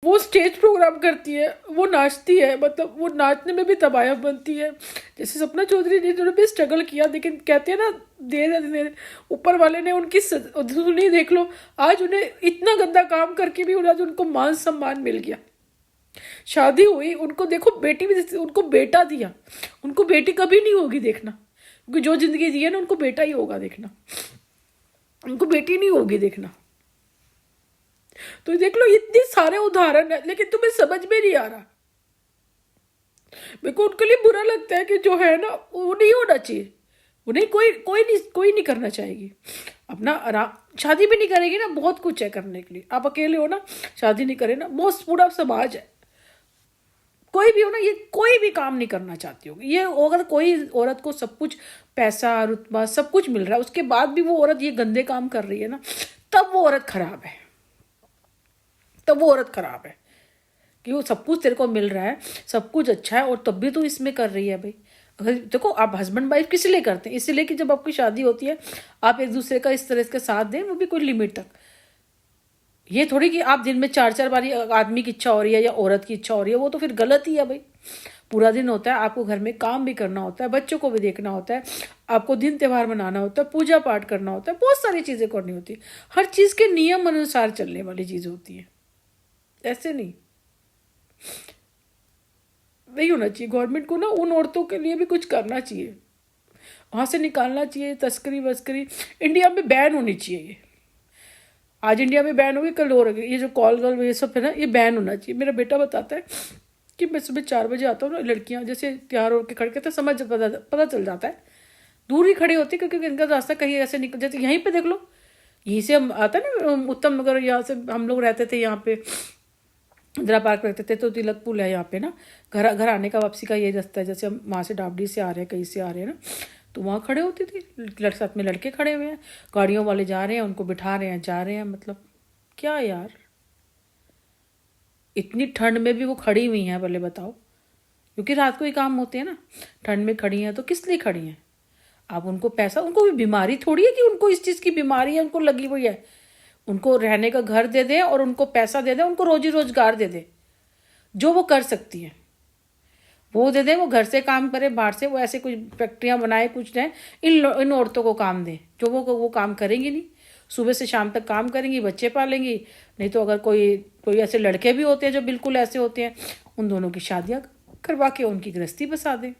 वो stage programme करती है, वो नाचती है, मतलब वो नाचने में भी तबायफ बनती है। जैसे सपना चौधरी ने, जिन्होंने भी स्ट्रगल किया, लेकिन कहते हैं ना, धीरे धीरे ऊपर वाले ने उनकी सुनी, देख लो आज उन्हें इतना गंदा काम करके भी आज उनको मान सम्मान मिल गया। शादी हुई, उनको देखो बेटी भी, उनको बेटा दिया, उनको बेटी कभी नहीं होगी देखना, क्योंकि जो जिंदगी दी है ना उनको बेटा ही होगा देखना, उनको बेटी नहीं होगी देखना। तो देख लो इतने सारे उदाहरण है, लेकिन तुम्हें समझ में नहीं आ रहा। मेरे को उनके लिए बुरा लगता है कि जो है ना वो नहीं होना चाहिए, वो नहीं, कोई नहीं करना चाहेगी अपना आराम। शादी भी नहीं करेगी ना, बहुत कुछ है करने के लिए, आप अकेले हो ना, शादी नहीं करे ना, बहुत पूरा समाज है, कोई भी हो ना, ये कोई भी काम नहीं करना चाहती होगी। ये अगर कोई औरत को सब कुछ, पैसा, रुतबा, सब कुछ मिल रहा है, उसके बाद भी वो औरत ये गंदे काम कर रही है ना, तब वो औरत खराब है, तब वो औरत खराब है। कि वो सब कुछ तेरे को मिल रहा है, सब कुछ अच्छा है, और तब भी तो इसमें कर रही है भाई। अगर देखो, आप हस्बैंड वाइफ किस लिए करते हैं? इसलिए कि जब आपकी शादी होती है आप एक दूसरे का इस तरह के साथ दें, वो भी कोई लिमिट तक। ये थोड़ी कि आप दिन में 4-4 बार आदमी की इच्छा हो रही है या औरत की इच्छा हो रही है, वो तो फिर गलत ही है भाई। पूरा दिन होता है, आपको घर में काम भी करना होता है, बच्चों को भी देखना होता है, आपको दिन त्यौहार मनाना होता है, पूजा पाठ करना होता है, बहुत सारी चीज़ें करनी होती है। हर चीज़ के नियम अनुसार चलने वाली चीज़ होती है, ऐसे नहीं। वही होना चाहिए गवर्नमेंट को ना, उन औरतों के लिए भी कुछ करना चाहिए, वहाँ से निकालना चाहिए तस्करी वस्करी। इंडिया में बैन होनी चाहिए ये। आज इंडिया में बैन होगी, कल और ये जो कॉल गर्ल ये सब है ना, ये बैन होना चाहिए। मेरा बेटा बताता है कि मैं सुबह 4 बजे आता हूँ ना, लड़कियाँ जैसे तैयार होकर खड़के तो समझ पता चल जाता है, दूर ही खड़ी होती है, क्योंकि इनका रास्ता कहीं ऐसे निकल जाते। यहीं पे देख लो, यहीं से हम आता है ना उत्तम नगर, यहाँ से हम लोग रहते थे, यहाँ पे इंदिरा पार्क रहते थे, तो तिलक पुल है यहाँ पे ना, घर आने का वापसी का ये रास्ता है। जैसे हम वहाँ से डाबडी से आ रहे हैं, कहीं से आ रहे हैं ना, तो वहाँ खड़े होती थी, साथ में लड़के खड़े हुए हैं, गाड़ियों वाले जा रहे हैं, उनको बिठा रहे हैं, जा रहे हैं। मतलब क्या यार, इतनी ठंड में भी वो खड़ी हुई हैं, भले बताओ, क्योंकि रात को ही काम होते हैं ना। ठंड में खड़ी हैं तो किस लिए खड़ी हैं? आप उनको पैसा, उनको भी बीमारी थोड़ी है कि उनको इस चीज़ की बीमारी है, उनको लगी हुई है। उनको रहने का घर दे दें और उनको पैसा दे दें, उनको रोजी रोजगार दे दें, जो वो कर सकती है वो दे दें। वो घर से काम करे, बाहर से वो ऐसे कुछ फैक्ट्रियाँ बनाए, कुछ दें, इन औरतों को काम दें, जो वो काम करेंगी नहीं, सुबह से शाम तक काम करेंगी, बच्चे पालेंगी। नहीं तो अगर कोई ऐसे लड़के भी होते हैं जो बिल्कुल ऐसे होते हैं, उन दोनों की शादियाँ करवा के उनकी गृहस्थी बसा दें।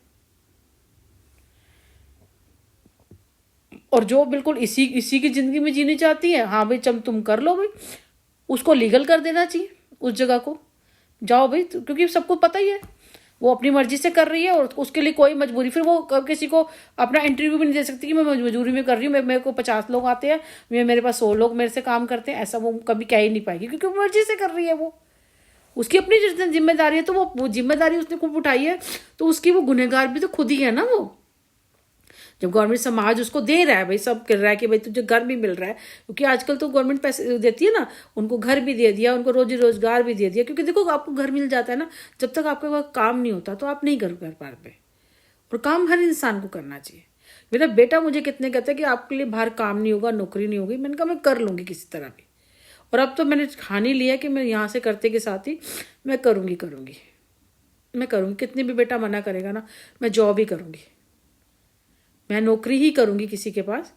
और जो बिल्कुल इसी की ज़िंदगी में जीनी चाहती है, हाँ भाई चल तुम कर लो भाई, उसको लीगल कर देना चाहिए उस जगह को, जाओ भाई, क्योंकि सबको पता ही है वो अपनी मर्जी से कर रही है, और उसके लिए कोई मजबूरी, फिर वो किसी को अपना इंटरव्यू भी नहीं दे सकती कि मैं मजबूरी में कर रही हूँ, मेरे को 50 लोग आते हैं, मेरे पास 100 लोग मेरे से काम करते हैं, ऐसा वो कभी कह ही नहीं पाएगी, क्योंकि वो मर्जी से कर रही है। वो उसकी अपनी जिम्मेदारी है, तो वो जिम्मेदारी उसने खूब उठाई है, तो उसकी वो गुनहगार भी तो खुद ही है ना। वो जब गवर्नमेंट समाज उसको दे रहा है भाई, सब कर रहा है कि भाई तुझे घर भी मिल रहा है, क्योंकि आजकल तो गवर्नमेंट पैसे देती है ना, उनको घर भी दे दिया, उनको रोजी रोजगार भी दे दिया। क्योंकि देखो आपको घर मिल जाता है ना, जब तक आपके पास काम नहीं होता तो आप नहीं कर पाते, और काम हर इंसान को करना चाहिए। मेरा बेटा मुझे कितने कहता है कि आपके लिए बाहर काम नहीं होगा, नौकरी नहीं होगी। मैंने कहा मैं कर लूँगी किसी तरह भी, और अब तो मैंने ठान ही लिया कि मैं यहाँ से करते के साथ ही मैं करूँगी, कितने भी बेटा मना करेगा ना, मैं जॉब ही करूँगी, मैं नौकरी ही करूँगी किसी के पास,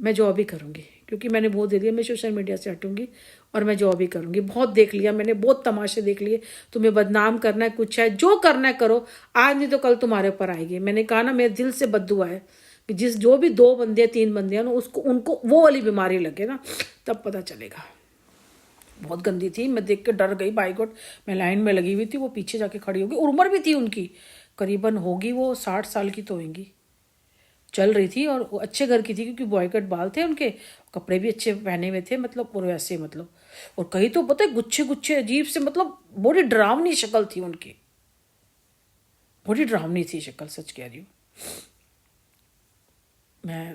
मैं जॉब ही करूँगी, क्योंकि मैंने बहुत दे दिया, मैं सोशल मीडिया से हटूँगी और मैं जॉब ही करूँगी। बहुत देख लिया मैंने, बहुत तमाशे देख लिए, तुम्हें बदनाम करना है, कुछ है, जो करना है करो, आज नहीं तो कल तुम्हारे ऊपर आएगी। मैंने कहा ना, मेरे दिल से बद्दुआ है कि जो भी 2 बंदे 3 बंदे हैं ना, उनको वो वाली बीमारी लगे ना, तब पता चलेगा। बहुत गंदी थी, मैं देख के डर गई, बाई गॉड। मैं लाइन में लगी हुई थी, वो पीछे जाके खड़ी होगी, उम्र भी थी उनकी, करीबन होगी वो 60 साल की तो होंगी, चल रही थी, और अच्छे घर की थी, क्योंकि बॉय कट बाल थे उनके, कपड़े भी अच्छे पहने हुए थे, मतलब और वैसे मतलब, और कहीं तो पता है गुच्छे गुच्छे अजीब से, मतलब बड़ी डरावनी शक्ल थी उनकी, बड़ी डरावनी थी शक्ल, सच कह रही हूँ। मैं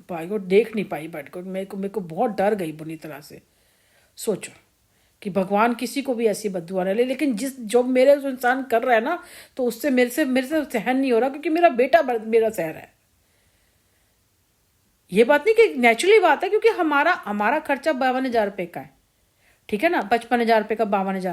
भाई को देख नहीं पाई बैठ कर, मेरे को बहुत डर गई बुरी तरह से। सोचो कि भगवान किसी को भी ऐसी बद्दुआ न ले, लेकिन जो मेरे इंसान कर रहा है ना, तो उससे मेरे से सहन नहीं हो रहा, क्योंकि मेरा बेटा मेरा सह रहा है। ये बात नहीं कि नेचुरली बात है, क्योंकि हमारा खर्चा 52,000 रुपये का है, ठीक है ना, 55,000 रुपये का 52,000